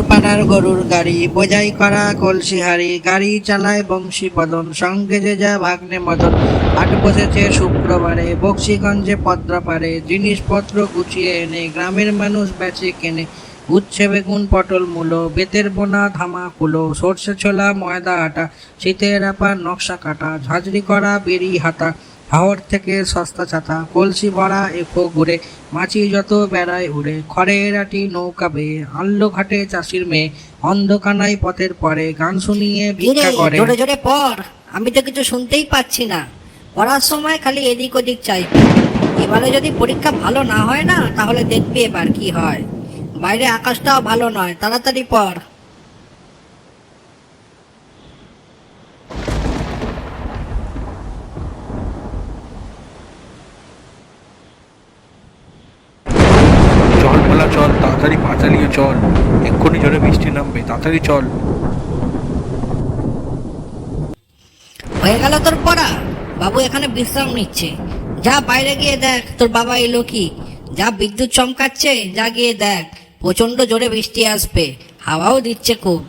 পাড়ার গরুর গাড়ি, বোঝাই করা কলসি হাড়ি, গাড়ি চালায় বংশী বদন, সঙ্গে যে যা ভাগ্নে মদন। হাট বসেছে শুক্রবারে, বক্সিগঞ্জে পদ্মাপাড়ে, জিনিসপত্র গুছিয়ে এনে গ্রামের মানুষ বেচে কেনে। উচ্ছে বেগুন পটল মূলো, বেতের বোনা ধামা কুলো, সর্ষে ছোলা ময়দা আটা, শীতের আপার নকশা কাটা, ঝাঁঝরি করা বেরি হাতা, হাওড় থেকে সস্তা ছাতা, কলসি ভরা এফো ঘুরে, মাছি যত বেড়ায় উড়ে, খড়ের আটি নৌকা বেয়ে, আনলো ঘাটে চাষির মেয়ে, অন্ধকানায় পথের পরে, গান শুনিয়ে ভিক্ষা করে। জোরে জোরে পড়, আমি তো কিছু শুনতেই পাচ্ছি না। পড়ার সময় খালি এদিক ওদিক চাইবি। এবারে যদি পরীক্ষা ভালো না হয় না, তাহলে দেখবি এবার কি হয়। বাইরে আকাশটাও ভালো নয়, তাড়াতাড়ি পড়। চল ভোলা চল, তাড়াতাড়ি পা চালিয়ে চল, এক্ষুনি জোরে বৃষ্টি নামবে, তাড়াতাড়ি চল। হয়ে গেল তোর পড়া? বাবু এখানে বিশ্রাম নিচ্ছে। যা বাইরে গিয়ে দেখ তোর বাবা এলো কি। যা বিদ্যুৎ চমকাচ্ছে, যা গিয়ে দেখ। প্রচন্ড জোরে বৃষ্টি আসবে, হাওয়াও দিচ্ছে খুব।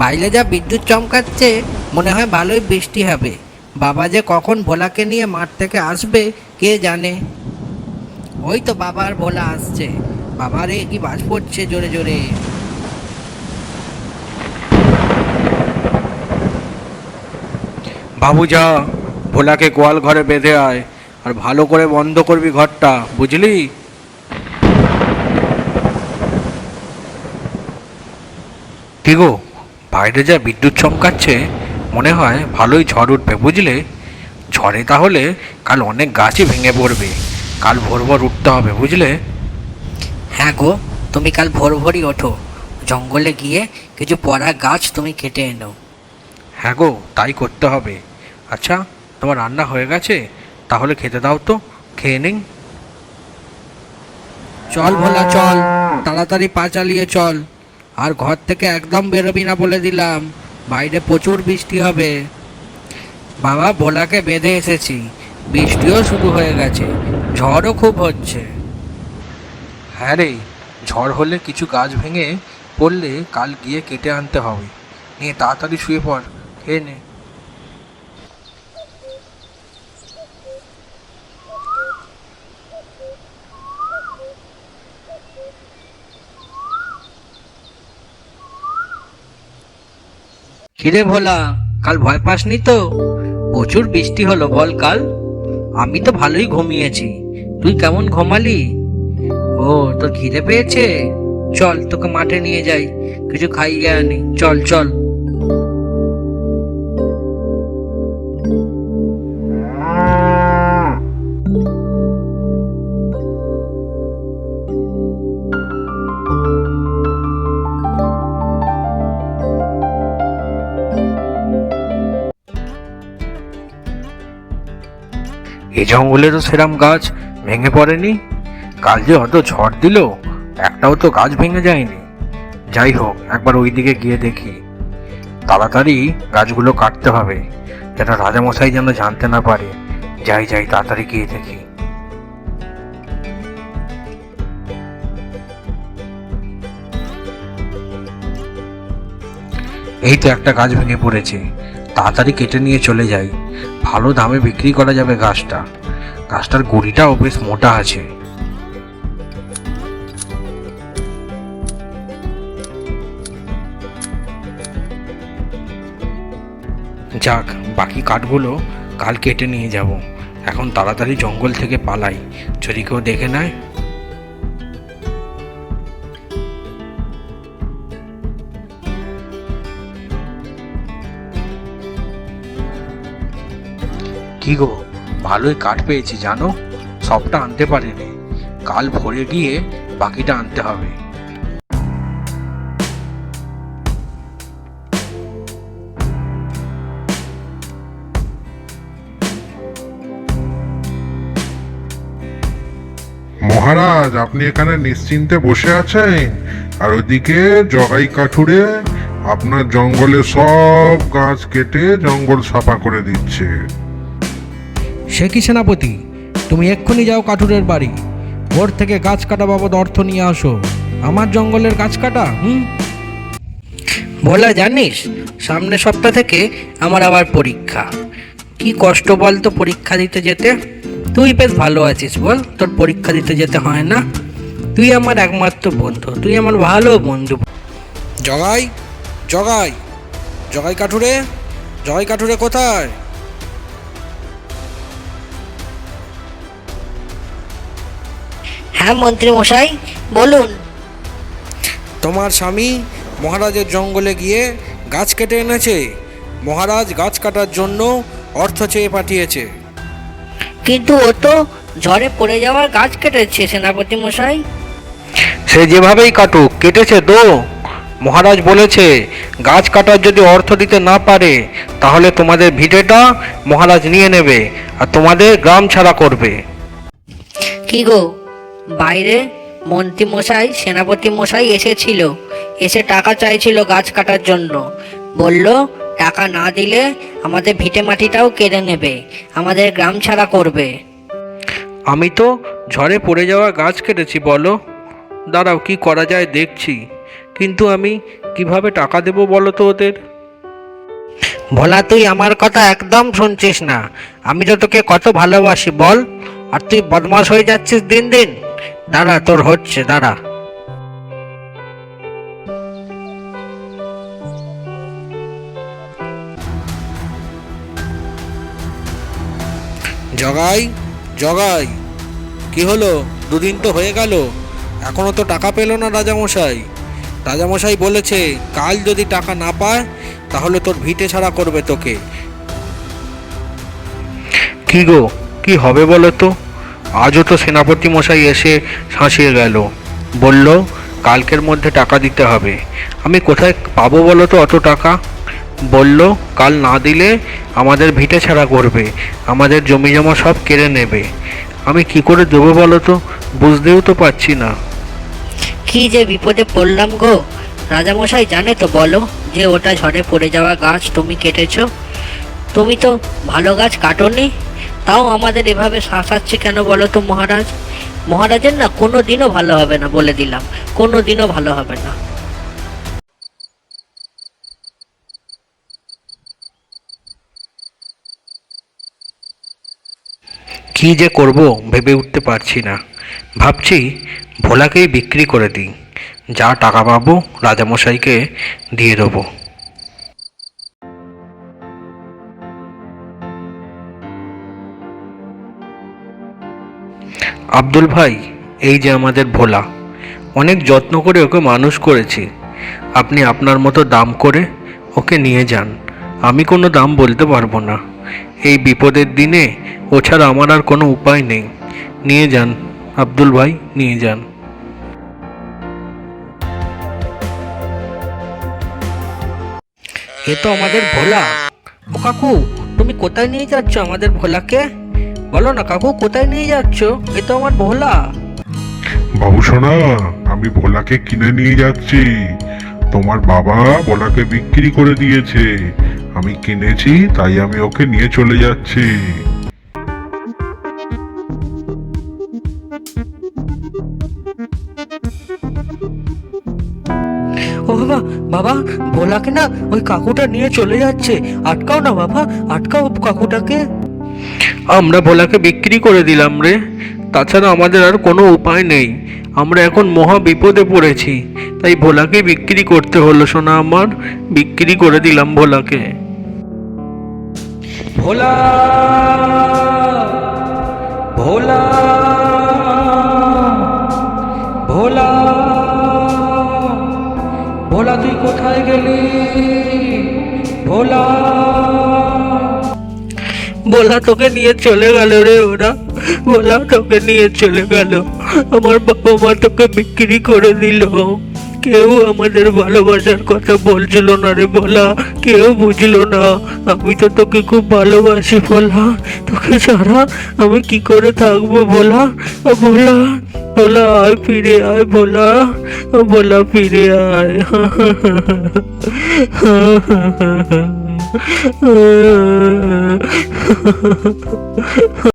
বাইরে যা বিদ্যুৎ চমকাচ্ছে, মনে হয় ভালোই বৃষ্টি হবে। বাবা যে কখন ভোলাকে নিয়ে মাঠ থেকে আসবে কে জানে। ওই তো বাবার ভোলা আসছে। বাবারে কি বাজ পড়ছে জোরে জোরে। বাবু যা, ভোলাকে গোয়াল ঘরে বেঁধে আয়, আর ভালো করে বন্ধ করবি ঘরটা, বুঝলি? কি গো, বাইরে যা বিদ্যুৎ চমকাচ্ছে, মনে হয় ভালোই ঝড় উঠবে, বুঝলে? ঝড়ে তাহলে কাল অনেক গাছই ভেঙে পড়বে। কাল ভোর ভোর উঠতে হবে, বুঝলে? হ্যাঁ গো, তুমি কাল ভোর ভোরই ওঠো। জঙ্গলে গিয়ে কিছু পড়া গাছ তুমি কেটে এনো। হ্যাঁ গো, তাই করতে হবে। আচ্ছা, তোমার রান্না হয়ে গেছে? তাহলে খেতে দাও তো, খেয়ে নিন। চল ভোলা চল, তাড়াতাড়ি পা চালিয়ে চল। আর ঘর থেকে একদম বেরোবি না বলে দিলাম, বাইরে প্রচুর বৃষ্টি হবে। বাবা ভোলাকে বেঁধে এসেছি, বৃষ্টিও শুরু হয়ে গেছে, ঝড়ও খুব হচ্ছে। হ্যাঁ রে, ঝড় হলে কিছু গাছ ভেঙে পড়লে কাল গিয়ে কেটে আনতে হবে। নিয়ে তাড়াতাড়ি শুয়ে পড়, খেয়ে নে। কিরে ভোলা, কাল ভয় পাসনি তো? প্রচুর বৃষ্টি হলো বল কাল। আমি তো ভালোই ঘুমিয়েছি, তুই কেমন ঘুমালি? ও, তোর খিদে পেয়েছে? চল তোকে মাঠে নিয়ে যাই, কিছু খাইয়ে আনি, চল চল। এই জঙ্গলে তো সেরাম গাছ ভেঙে পড়েনি। কাল যে অত ঝড় দিল, একটাও তো গাছ ভেঙে যায়নি। যাই হোক, একবার ওই দিকে গিয়ে দেখি। তাড়াতাড়ি গাছগুলো কাটতে হবে, যেন রাজামশাই যেন জানতে না পারে। যাই যাই, তাড়াতাড়ি গিয়ে দেখি। এই তো একটা গাছ ভেঙে পড়েছে, তাড়াতাড়ি কেটে নিয়ে চলে যাই। ভালো দামে বিক্রি করা যাবে গাছটা। গাছটার গুড়িটাও বেশ মোটা আছে। যাক, বাকি কাঠগুলো কাল কেটে নিয়ে যাব। এখন তাড়াতাড়ি জঙ্গল থেকে পালাই, যদি কেউ দেখে নেয়। কি গো, ভালোই কাঠ পেয়েছি জানো। সবটা আনতে পারিনি, কাল ভোরে গিয়ে বাকিটা আনতে হবে। মহারাজ, আপনি এখানে নিশ্চিন্তে বসে আছেন, আর ওইদিকে জগাই কাঠুরে আপনার জঙ্গলে সব গাছ কেটে জঙ্গল সাফা করে দিচ্ছে। সে কি সেনাপতি, তুমি এক্ষুনি যাও কাঠুরের বাড়ি। ভোর থেকে গাছ কাটা বাবদ অর্থ নিয়ে আসো। আমার জঙ্গলের গাছ কাটা? ভোলা জানিস, সামনের সপ্তাহ থেকে আমার আবার পরীক্ষা। কি কষ্ট বল তো পরীক্ষা দিতে যেতে। তুই বেশ ভালো আছিস বল, তোর পরীক্ষা দিতে যেতে হয় না। তুই আমার একমাত্র বন্ধু, তুই আমার ভালো বন্ধু। জগাই, জগাই, জগাই কাঠুরে, জগাই কাঠুরে কোথায়? হ্যাঁ মন্ত্রী মশাই, বলুন। তোমার স্বামী মহারাজের জঙ্গলে গিয়ে গাছ কেটে এনেছে। মহারাজ গাছ কাটার জন্য অর্থ চেয়ে পাঠিয়েছে। কিন্তু ও তো ঝড়ে পড়ে যাওয়ার গাছ কেটেছে সেনাপতি মশাই। সে যেভাবেই কাটুক, কেটেছে তো। মহারাজ বলেছে গাছ কাটার যদি অর্থ দিতে না পারে তাহলে তোমাদের ভিটেটা মহারাজ নিয়ে নেবে আর তোমাদের গ্রাম ছাড়া করবে। কি গো, বাইরে মন্ত্রী মশাই সেনাপতি মশাই এসেছিল, এসে টাকা চাইছিল গাছ কাটার জন্য। বলল টাকা না দিলে আমাদের ভিটে মাটিটাও কেড়ে নেবে, আমাদের গ্রাম ছাড়া করবে। আমি তো ঝড়ে পড়ে যাওয়া গাছ কেটেছি বলো। দাঁড়াও কি করা যায় দেখছি, কিন্তু আমি কিভাবে টাকা দেবো বলো তো ওদের? ভোলা, তুই আমার কথা একদম শুনছিস না। আমি তো তোকে কত ভালোবাসি বল, আর তুই বদমাশ হয়ে যাচ্ছিস দিন দিন। দাঁড়া, তোর হচ্ছে, দাঁড়া। জগাই, জগাই, কি হলো? দুদিন তো হয়ে গেল, এখনো তো টাকা পেলো না রাজামশাই। রাজামশাই বলেছে কাল যদি টাকা না পায় তাহলে তোর ভিটে ছাড়া করবে তোকে। কি গো, কি হবে বলো তো? আজও তো সেনাপতি মশাই এসে শাঁসিয়ে গেল, বলল কালকের মধ্যে টাকা দিতে হবে। আমি কোথায় পাবো বলো তো অত টাকা? বলল কাল না দিলে আমাদের ভিটে ছাড়া করবে, আমাদের জমি জমা সব কেড়ে নেবে। আমি কি করে দেবো বলো তো? বুঝতেও তো পারছি না। কি যে বিপদে পড়লাম গো। রাজামশাই জানে তো বলো যে ওটা ঝড়ে পড়ে যাওয়া গাছ তুমি কেটেছো? তুমি তো ভালো গাছ কাটোনি, তাও আমাদের এভাবে শাসাচ্ছে কেন বলো তো মহারাজ? মহারাজের না কোনো দিনও ভালো হবে না, বলে দিলাম, কোনো দিনও ভালো হবে না। কি যে করব ভেবে উঠতে পারছি না। ভাবছি ভোলাকেই বিক্রি করে দিই, যা টাকা পাবো রাজামশাইকে দিয়ে দেবো। আব্দুল ভাই, এই যে আমাদের ভোলা, অনেক যত্ন করে ওকে মানুষ করেছি। আপনি আপনার মতো দাম করে ওকে নিয়ে যান। আমি কোনো দাম বলতে পারবো না। এই বিপদের দিনে ও ছাড়া আমার আর কোনো উপায় নেই। নিয়ে যান আব্দুল ভাই, নিয়ে যান। এ তো আমাদের ভোলা। ও কাকু, তুমি কোথায় নিয়ে যাচ্ছ আমাদের ভোলাকে? বলো না কাকু, কোথায় নিয়ে যাচ্ছ? এ তো আমার ভোলা। বাবু সোনা, আমি ভোলাকে কিনে নিয়ে যাচ্ছি। তোমার বাবা ভোলাকে বিক্রি করে দিয়েছে, আমি কিনেছি তাই আমি ওকে নিয়ে চলে যাচ্ছি। ও বাবা, বাবা, ভোলাকে না ওই কাকুটা নিয়ে চলে যাচ্ছে। আটকাও না বাবা, আটকাও কাকুটাকে। আমরা ভোলাকে বিক্রি করে দিলাম রে, তাছাড়া আমাদের আর কোনো উপায় নেই। আমরা এখন মহা বিপদে পড়েছি, তাই ভোলাকে বিক্রি করতে হলো সোনা আমার। বিক্রি করে দিলাম ভোলাকে। ভোলা, ভোলা, ভোলা, ভোলা, তুই কোথায় গেলি? ভোলা, ভোলা তোকে নিয়ে চলে গেল রে ওরা। ভোলা তোকে নিয়ে চলে গেল। আমার বাবা মা তোকে বিক্রি করে দিল। কেউ আমাদের ভালোবাসার কথা বলছিল না রে ভোলা, কেউ বুঝলো না। আমি তো তোকে খুব ভালোবাসি ভোলা, তোকে ছাড়া আমি কি করে থাকবো ভোলা? ভোলা, ভোলা আয়, ফিরে আয় ভোলা, ভোলা ফিরে আয়।